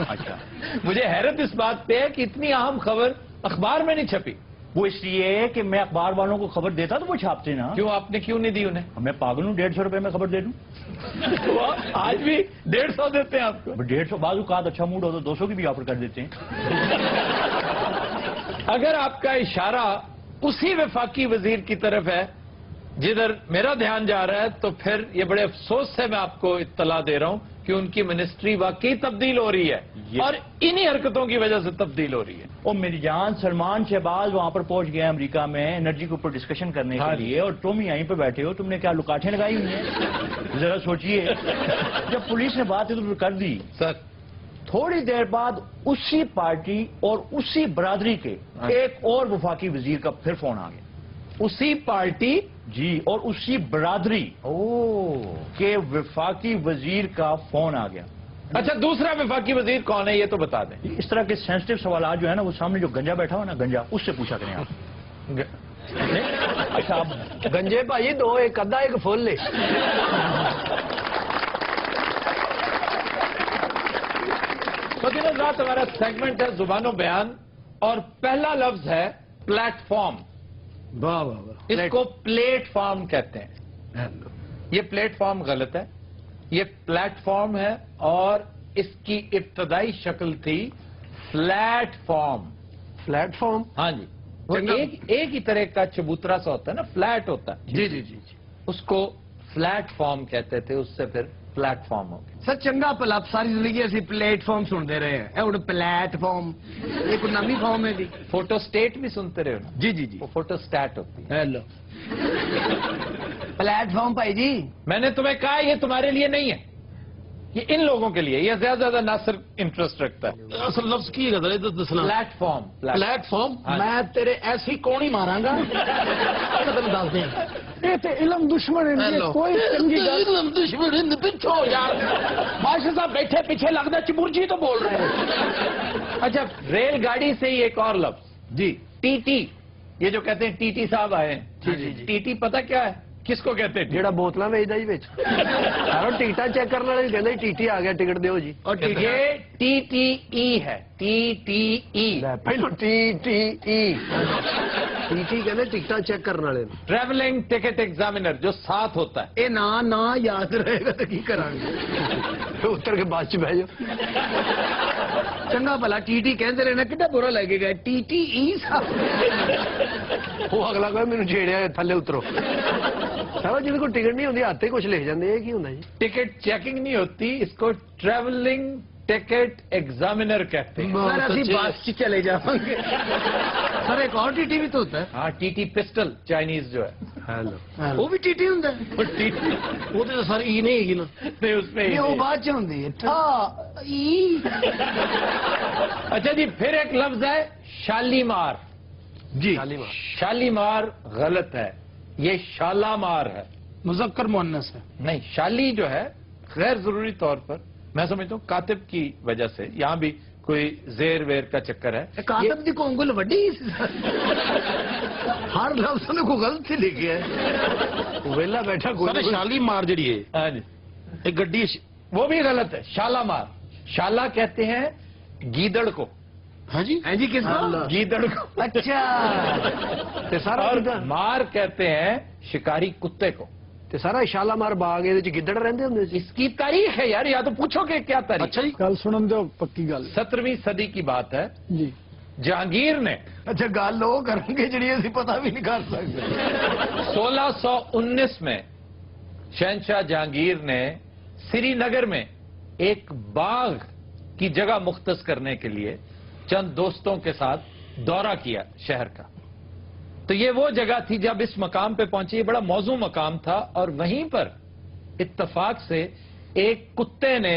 अच्छा, मुझे हैरत इस बात पे है कि इतनी अहम खबर अखबार में नहीं छपी। वो इसलिए कि मैं अखबार वालों को खबर देता तो वो छापते ना। क्यों, आपने क्यों नहीं दी उन्हें? मैं पागल हूँ 150 रुपए में खबर दे दूं? तो आज भी 150 देते हैं आपको? 150 बाजू का अच्छा मूड हो तो 200 की भी ऑफर कर देते हैं। अगर आपका इशारा उसी वफाकी वजीर की तरफ है जिधर मेरा ध्यान जा रहा है, तो फिर ये बड़े अफसोस से मैं आपको इत्तला दे रहा हूं कि उनकी मिनिस्ट्री वाकई तब्दील हो रही है और इन्हीं हरकतों की वजह से तब्दील हो रही है। और मेरी जान, सलमान शहबाज वहां पर पहुंच गया अमेरिका में एनर्जी के ऊपर डिस्कशन करने के लिए, और तुम यहीं पे बैठे हो, तुमने क्या लुकाठें लगाई हुई हैं? जरा सोचिए। जब पुलिस ने बात इधर कर दी सर, تھوڑی دیر بعد اسی پارٹی اور اسی برادری کے ایک اور وفاقی وزیر کا پھر فون آ گیا. اسی پارٹی جی اور اسی برادری کے وفاقی وزیر کا فون آ گیا. اچھا دوسرا وفاقی وزیر کون ہے یہ تو بتا دیں. اس طرح کے سینسٹیو سوالات جو ہے نا وہ سامنے جو گنجا بیٹھا ہوا نا گنجا اس سے پوچھا کریں آپ. اچھا آپ گنجے بھائی دو ایک ادھا ایک فل لے. مدینہ رات ہمارا سیگمنٹ ہے زبان و بیان اور پہلا لفظ ہے پلیٹ فارم. واہ واہ واہ. اس کو پلیٹ فارم کہتے ہیں. یہ پلیٹ فارم غلط ہے. یہ پلیٹ فارم ہے اور اس کی ابتدائی شکل تھی فلیٹ فارم. Plate form. ہاں جی وہ ایک ہی طرح کا چبوترا سا ہوتا ہے نا فلیٹ ہوتا ہے. جی جی جی جی. اس کو فلیٹ فارم کہتے تھے اس سے پھر پلیٹ فارم ہو گیا. سر چنگا پلا ساری زندگی اسی پلیٹ فارم سنتے رہے ہیں. اے پلیٹ فارم یہ کوئی نمی فارم ہے جی. فوٹو اسٹیٹ بھی سنتے رہے ہو نا. جی جی جی. وہ فوٹو اسٹیٹ ہوتی ہے. ہیلو پلیٹ فارم بھائی جی. میں نے تمہیں کہا یہ تمہارے لیے نہیں ہے یہ ان لوگوں کے لیے. یہ زیادہ زیادہ ناصر انٹرسٹ رکھتا ہے. اصل لفظ کی ہے دسنا. Plate form. Plate form. میں تیرے ایسی کون ہی ماراں گا تین دس دیں. یہ تے علم دشمن ہے کوئی چنگی گل دشمن پیچھو یار ماشاء صاحب بیٹھے پیچھے لگتا چمرجی تو بول رہے ہیں. اچھا ریل گاڑی سے ہی ایک اور لفظ جی. T T. یہ جو کہتے ہیں ٹی ٹی صاحب آئے جی جی جی. ٹی ٹی پتہ کیا ہے کس کو کہتے ہیں؟ جیڑا بوتلاں ویچدا جی وچ سارا ٹکٹاں چیک کرنے والے کہندے ٹی ٹی آ گیا ٹکٹ دیو جی. اور یہ ٹی ٹی ای ہے. T T E. پہلو T T E. T T کہندے ٹکٹاں چیک کرنے والے. ٹریولنگ ٹکٹ ایگزامینر جو ساتھ ہوتا ہے. اے نا یاد رہے گا تو کی کران گے. اتر کے بعد چ بہ جاؤ. چنگا بھلا ٹی ٹی کہندے رہنا کتنا برا لگے گا. ٹی ٹی ای صاحب وہ اگلا کہ مینوں چھیڑیا تھلے اترو. سارا جن کو ٹکٹ نہیں ہوتی ہاتھ کچھ لکھ جاندے. یہ کی ہوندا جی؟ ٹکٹ چیکنگ نہیں ہوتی اس کو ٹریولنگ ٹکٹ ایگزامینر کہتے ہیں. سر اسی بس چ چلے جاواں گے. سر ایک اور ٹی ٹی بھی تو ہوتا ہے. ہاں ٹی ٹی پسٹل چائنیز جو ہے. ہیلو وہ بھی ٹی ٹی ہوندا ہے. ٹی ٹی وہ تو سر ای نہیں ہے نا. نہیں اس میں یہ وہ بعد چ ہوندی ہے. ای. اچھا جی پھر ایک لفظ ہے شالیمار. جی شالیمار غلط ہے. یہ شالامار ہے. مذکر مؤنث ہے. نہیں شالی جو ہے غیر ضروری طور پر میں سمجھتا ہوں کاتب کی وجہ سے یہاں بھی کوئی زیر ویر کا چکر ہے. کاتب دی کونگل وڈی ہر لفظ میں کوئی غلط ہی لکھیا ہے. ویلا بیٹھا سر کوئی. شالی مار جڑی ہے ہاں جی ایک گڈی وہ بھی غلط ہے. شالامار. شالا کہتے ہیں گیدڑ کو. ہاں جی ہیں جی کس کو؟ گیدڑ کو. اچھا تے سارا اور گدڑ. مار کہتے ہیں شکاری کتے کو. تے سارا شالامار باغ یہ گدڑ رہندے ہوندے سی. اس کی تاریخ ہے یار یا تو پوچھو کہ کیا تاریخ. اچھا جی گل سنن دو پکی گل 17ویں صدی کی بات ہے. جی. جہانگیر نے اچھا گل وہ کرن گے جڑی اسی پتہ بھی نہیں کر سکتے. 1619 میں شہنشاہ جہانگیر نے سری نگر میں ایک باغ کی جگہ مختص کرنے کے لیے چند دوستوں کے ساتھ دورہ کیا شہر کا. تو یہ وہ جگہ تھی جب اس مقام پہ پہنچی. یہ بڑا موزوں مقام تھا اور وہیں پر اتفاق سے ایک کتے نے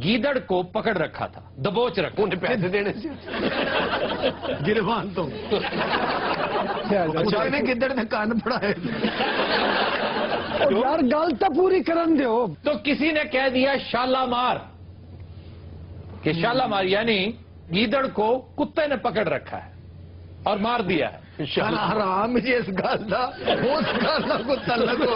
گیدڑ کو پکڑ رکھا تھا. دبوچ رکھا. انہیں پیسے دینے سے گرفان تو اچھا نے گدڑ نے کان پڑائے. یار گل تو پوری کرن دیو. تو کسی نے کہہ دیا شالامار کہ شالامار یعنی گیدڑ کو کتے نے پکڑ رکھا ہے اور مار دیا ہے. شالا حرام جی اس گل دا اس گل دا کو تعلق ہو.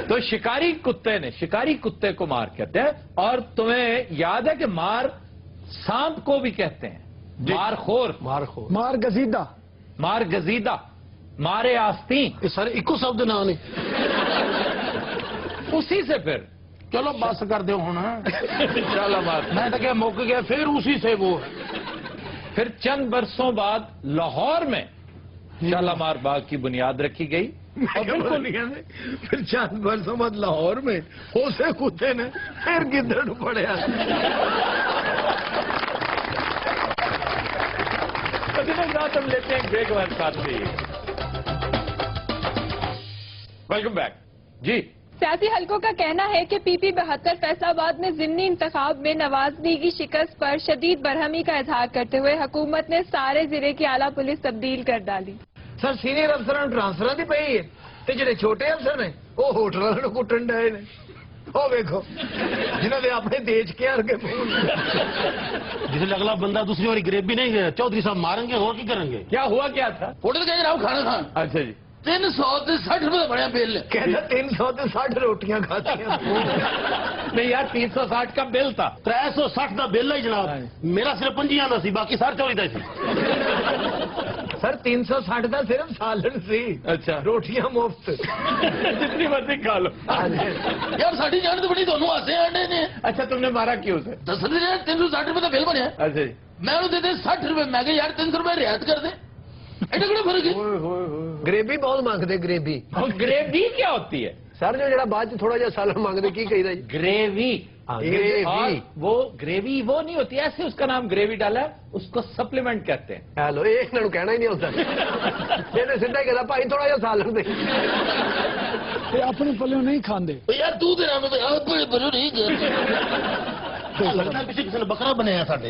تو شکاری کتے نے شکاری کتے کو مار کہتے ہیں. اور تمہیں یاد ہے کہ مار سانپ کو بھی کہتے ہیں. مار خور. مار گزیدہ. مار گزیدہ. مارے آستین. سر ایکو شبد نہ نے اسی سے پھر چلو بس کر دو ہوں. شالامار. میں تو کہ مک گیا پھر اسی سے وہ پھر چند برسوں بعد لاہور میں شالامار باغ کی بنیاد رکھی گئی. اور بالکل پھر چند برسوں بعد لاہور میں اسے کتے نے پھر گدڑ پڑیا. ہم لیتے ہیں بریک ہمارے ساتھ. Welcome back. جی सियासी हलकों का कहना है कि पीपी 72 फैसलाबाद में ज़िमनी इंतखाब में नवाज लीग की शिकस्त पर शदीद बरहमी का इजहार करते हुए हुकूमत ने सारे जिले की आला पुलिस तब्दील कर डाली। सर सीनियर अफसर ट्रांसफर की पई है ते जेडे छोटे अफसर ने वो होटलों को कुटन डे ने। ओ वेखो जिन्होंने अपने देश के अर्गे जिसे अगला बंदा दूसरी बारी ग्रेव भी नहीं गया, चौधरी साहब मारेंगे और की करेंगे। क्या हुआ क्या था? होटल गए जनाब खाना खान। अच्छा जी, 360 रुपए बढ़िया बिल। कहता 360 रोटियां खाती नहीं यार 360 का बिल था। 360 का बिल है जनाब, मेरा सिर्फ 5 आंदा सी, बाकी सारे 40 दा सी। सर 360 का सिर्फ सालन सी। अच्छा, रोटियां मुफ्त जितनी मर्जी खा लो। यार साड़ी जान तो बड़ी दोनों हासे आंडे ने। अच्छा तुमने मारा क्यों उसे? 360 रुपए का बिल बनया। अच्छा जी, मैं उन्हें देते 60 रुपए, मैं कहा यार 300 रुपए रियायत कर दे। एडा बड़ा फर्क है। ग्रेवी बहुत मांगते ग्रेवी। ग्रेवी क्या होती है सर जो जरा बाद च थोड़ा जिहा सालन मांगते की कही जी? ग्रेवी। ग्रेवी वो ग्रेवी वो नहीं होती, ऐसे उसका नाम ग्रेवी डाला है, उसको सप्लीमेंट कहते हैं। हेलो ये इन्होंने कहना ही नहीं होता। ਇਹਨੇ ਸਿੱਧਾ ਹੀ ਕਹਿੰਦਾ ਭਾਈ ਥੋੜਾ ਜਿਹਾ ਸਾਲਣ ਦੇ ਤੇ ਆਪਣੇ ਪੱਲਿਓਂ ਨਹੀਂ ਖਾਂਦੇ। यार तू दे नाम पे आप बड़े बड़े नहीं कर। लगता है पीछे किसी ने बकरा बनाया साडे।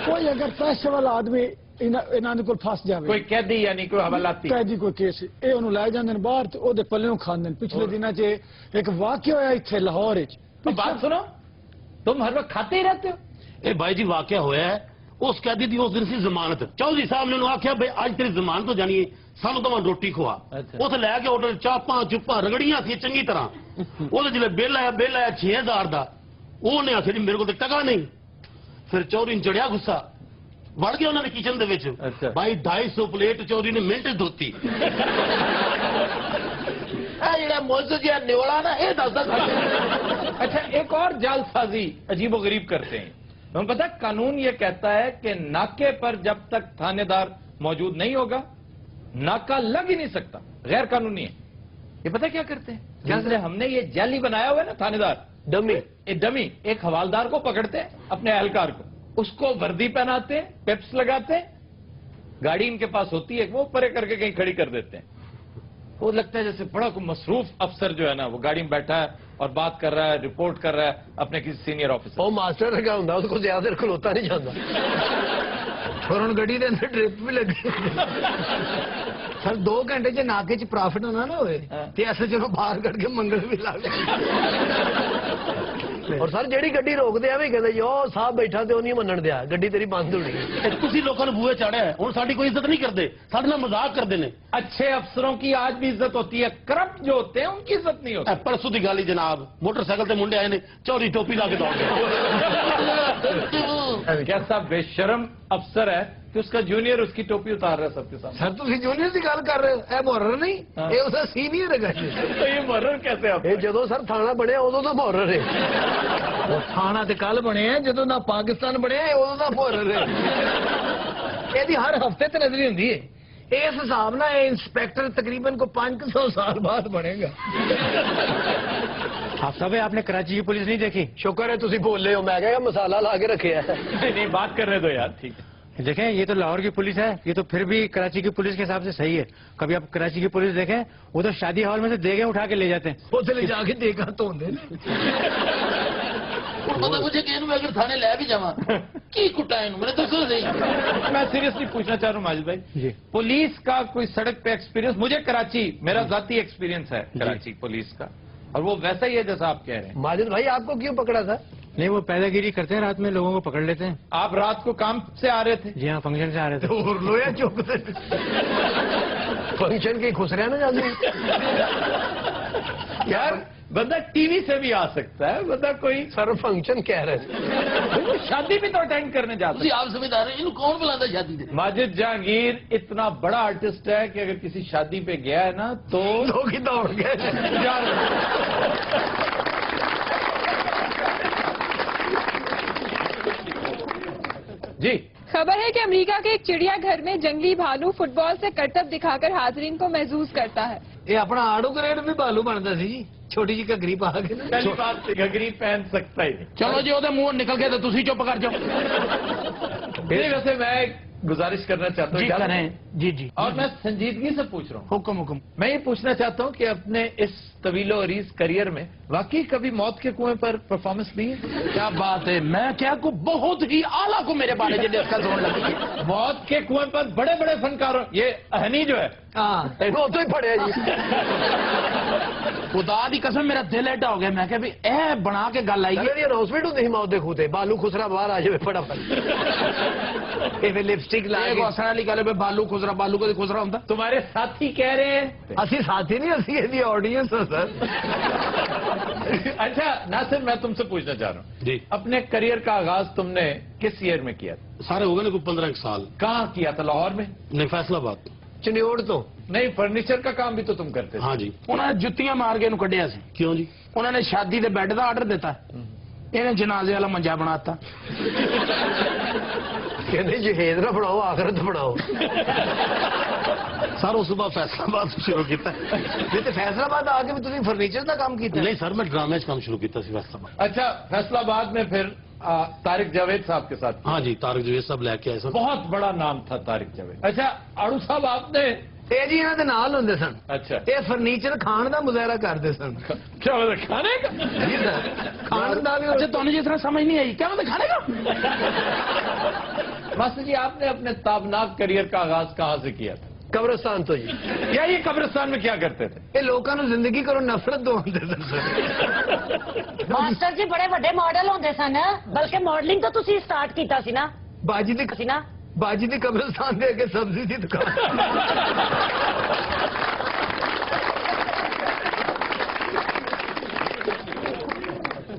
कोई अगर पैसे वाला आदमी ਇਹਨਾਂ ਦੇ ਕੋਲ ਫਸ ਜਾਵੇ, कोई कैदी यानी कोई हवालाती कैदी कोई केस, ਇਹ ਉਹਨੂੰ ਲੈ ਜਾਂਦੇ ਨੇ ਬਾਹਰ ਤੇ ਉਹਦੇ ਪੱਲਿਓਂ ਖਾਂਦੇ ਨੇ। ਪਿਛਲੇ ਦਿਨਾਂ 'ਚ ਇੱਕ ਵਾਕਿਆ ਹੋਇਆ ਇੱਥੇ ਲਾਹੌਰ 'ਚ। तो बात सुनो, तुम हर वक्त खाते ही रहते हो। ए भाई जी वाकया होया है, उस कैदी दी उस दिन सी जमानत। चौधरी साहब ने आख्या भाई आज तेरी जमानत हो जानी है, सानू तो रोटी खुआ। उस लैके होटल चापा चुप्पा रगड़ियां सी चंगी तरह। वो जिले बिल आया 6000 का, उन्हें आखिया जी मेरे को टका नहीं। फिर चौधरी ने चढ़िया गुस्सा, वड़ गया उन्होंने किचन दे विच। भाई 250 प्लेट चौधरी ने मिनट च धोती। निवला ना ये दस। अच्छा एक और जालसाजी अजीबो गरीब करते हैं। तुम्हें पता है कानून ये कहता है कि नाके पर जब तक थानेदार मौजूद नहीं होगा नाका लग ही नहीं सकता, गैर कानूनी है। ये पता क्या करते हैं? जैसे हमने ये जाली बनाया हुआ है ना थानेदार, डमी, ये डमी एक हवालदार को पकड़ते हैं, अपने एहलकार को, उसको वर्दी पहनाते हैं, पेप्स लगाते हैं, गाड़ी इनके पास होती है, वो परे करके कहीं खड़ी कर देते हैं। वो लगता है जैसे बड़ा कोई मसरूफ अफसर जो है ना, वो गाड़ी में बैठा है और बात कर रहा है, रिपोर्ट कर रहा है अपने किसी सीनियर ऑफिसर। वो मास्टर लगा होंगे, उसको ज्यादा देर खलोता नहीं जाता। और उन गड्डी के अंदर ड्रिप भी लगी। सर 2 घंटे च नाके च प्रॉफिट होना ना होए ते ऐसे चलो बाहर करके मंगल भी ला ले। और सर जेड़ी गड्डी रोकते हैं भी कहते यो साहब बैठा ते वो नहीं मनन दिया, गड्डी तेरी बंद होनी है। तुसी लोगों ने बूहे चाड़े है, हुण साडी कोई इज्जत नहीं करते, साडे नाल मजाक करते ने। अच्छे अफसरों की आज भी इज्जत होती है, करप्ट जो होते हैं उनकी इज्जत नहीं होती। परसों की गल जनाब, मोटरसाइकिल से मुंडे आए ने, चौधरी टोपी ला के दौड़ गए। कैसा बेशरम अफसर है कि उसका जूनियर उसकी टोपी उतार रहा है सबके सामने। सर तुम जूनियर की गल कर रहे हो, ए मुहर्रर नहीं, ये उसका सीनियर है। तो ये मुहर्रर कैसे आप? ये जदों सर थाना बनया उदों तो मुहर्रर है। थाना तो कल बने हैं, जदों ना पाकिस्तान बनया उदों तो मुहर्रर है। ये हर हफ्ते तो नजरी होंगी है। इस हिसाब ना इंस्पेक्टर तकरीबन को 500 साल बाद बनेगा। आप सब आपने कराची की पुलिस नहीं देखी? शुक्र है तुसी बोल रहे हो, मैं क्या मसाला ला के रखे है। नहीं बात कर रहे दो यार, ठीक है। देखें ये तो लाहौर की पुलिस है, ये तो फिर भी कराची की पुलिस के हिसाब से सही है। कभी आप कराची की पुलिस देखें, वो तो शादी हॉल में से देगे उठा के ले जाते हैं। वो ले जाके देखा तो मतलब मुझे कि अगर थाने ले भी जावा की कुटाए मैंने तो सही। मैं सीरियसली पूछना चाह रहा हूँ माजिद भाई जी, पुलिस का कोई सड़क पे एक्सपीरियंस? मुझे कराची मेरा जाती एक्सपीरियंस है कराची पुलिस का, और वो वैसा ही है जैसा आप कह रहे हैं। माजिद भाई आपको क्यों पकड़ा था? नहीं वो पैदागिरी करते हैं, रात में लोगों को पकड़ लेते हैं। आप रात को काम से आ रहे थे? जी हाँ, फंक्शन से आ रहे थे। लोया चौक फंक्शन की खुश रहना चाहते यार बंदा टीवी से भी आ सकता है, बंदा कोई सर फंक्शन कह रहे थे, शादी भी तो अटेंड करने जाते हैं। आप समझदार हैं, इन्हें कौन बुलाता शादी से? माजिद जहांगीर इतना बड़ा आर्टिस्ट है कि अगर किसी शादी पे गया है ना तो लोग ही दौड़ गए। जी खबर है कि अमेरिका के एक चिड़ियाघर में जंगली भालू फुटबॉल से करतब दिखाकर हाजरीन को महसूस करता है। ये अपना आड़ू ग्रेड भी भालू बनता सी जी, छोटी जी घगरी पा के। पहली बात घगरी पहन सकता ही नहीं। चलो जी ओदे मुंह निकल गया तो तुसी चुप कर जाओ। वैसे मैं गुजारिश करना चाहता हूँ जी इजाजत करें, है? जी जी और मैं संजीदगी से पूछ रहा हूँ, हुक्म हुक्म। मैं ये पूछना चाहता हूँ कि अपने इस तवीलो अरीज करियर में वाकई कभी मौत के कुएं पर परफॉर्मेंस दी है? क्या बात है, मैं क्या को बहुत ही आला को मेरे बारे में डिस्कस होने लगी। मौत के कुएं पर बड़े बड़े फनकारों, ये अहनी जो है, हाँ वो तो ही पड़े जी। खुदा दी कसम मेरा दिल एडा हो गया, मैं क्या भी ए बना के गल आई है अनाउंसमेंट होती मौत दे खूते बालू खुसरा बाहर आ जाए फटाफट ये लिपस्टिक ला के हसन वाली गल है बालू खुसरा कभी खुसरा होता। तुम्हारे साथी कह रहे हैं। असि साथी नहीं असि ये ऑडियंस है सर। अच्छा नासिर, मैं तुमसे पूछना चाह रहा हूँ जी अपने करियर का आगाज तुमने किस ईयर में किया था? सारे हो गए ना कोई 15 साल। कहाँ किया था? लाहौर में? नहीं, फैसलाबाद। चंडीगढ़ तो नहीं, फर्नीचर का काम भी तो तुम करते थे। हाँ जी। उन्होंने जुत्तियां मार के कढ़िया से। क्यों जी? उन्होंने शादी के बेड का आर्डर दिता, इन्हें जनाजे वाला मंजा बनाता। कहते जहेज ना बनाओ आखिरत बनाओ। सर उस बाद फैसलाबाद शुरू किया। नहीं तो फैसलाबाद आके भी तुम फर्नीचर का काम किया? नहीं सर, मैं ड्रामे काम शुरू किया फैसलाबाद। अच्छा, फैसलाबाद में फिर तारिक जावेद साहब के साथ? हाँ जी, तारिक जावेद साहब लेके आए सर। बहुत बड़ा नाम था तारिक जावेद। अच्छा आड़ू साहब आपने? जी इन्हों के नाल होंगे सन। अच्छा, ये फर्नीचर खान का मुजाहरा करते सन। क्या मतलब खाने का? जी सर, खान का भी। अच्छा तुम्हें जिस तरह समझ नहीं आई, क्या मतलब खाने का? मास्टर जी, आपने अपने ताबनाक करियर का आगाज कहाँ से किया था? कब्रिस्तान तो जी। या ये कब्रिस्तान में क्या करते थे? ये लोगों को जिंदगी करो नफरत दो मास्टर जी बड़े बड़े मॉडल होंगे सन, बल्कि मॉडलिंग तो तुसी स्टार्ट कीता सी ना? बाजी दी कब्रिस्तान दे के सब्जी की दुकान।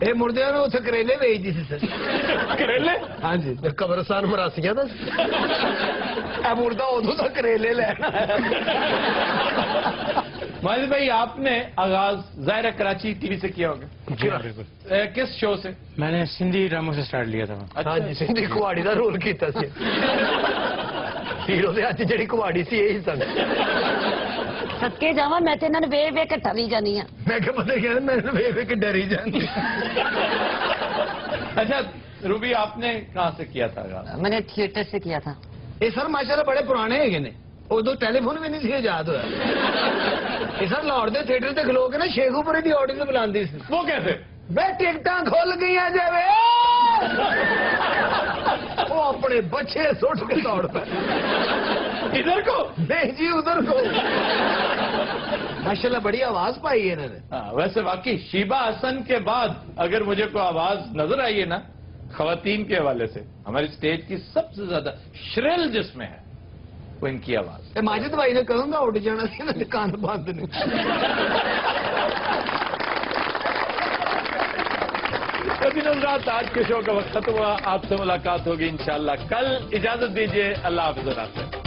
ये मुर्दे ने उसे करेले बेचती सी सर। करेले? हाँ जी, कब्रिस्तान मरासिया था। मुर्दा उदो तक करेले लेना। माजिद भाई, आपने आगाज जाहिर है कराची टीवी से किया होगा? किस शो से? मैंने सिंधी ड्रामों से स्टार्ट लिया था। हाँ जी, सिंधी कुआड़ी का रोल किया हीरो दे हाथ जी कुआड़ी सी यही सन। सदके जावा, मैं तो इन्होंने वे वे के डरी जानी है। मैं क्या पता क्या मैं वे वे के डरी जानी। अच्छा रूबी, आपने कहाँ से किया था आगाज? मैंने थिएटर से किया था। ये सर माशाल्लाह बड़े पुराने है ने, उदो टेलीफोन भी नहीं सी याद होया। ये सर लाहौर के थिएटर से खलो के ना शेखुपुरे की ऑडियंस बुलाती सी। वो कैसे? वे टिकटा खुल गई जावे, वो अपने बच्चे सुट के दौड़ पे। इधर को? नहीं जी उधर को। माशाल्लाह बड़ी आवाज पाई है इन्होंने। हाँ, वैसे वाकई शीबा हसन के बाद अगर मुझे कोई आवाज नजर आई है ना खवातीन के हवाले से, हमारी स्टेज की सबसे ज्यादा श्रिल जिसमें है वो इनकी आवाज। माजिद भाई ने कहूंगा उठ जाना सी, कान बंद नहीं। रात आज के शो का वक्त खत्म हुआ। आपसे मुलाकात होगी इंशाल्लाह कल। इजाजत दीजिए, अल्लाह हाफिज़।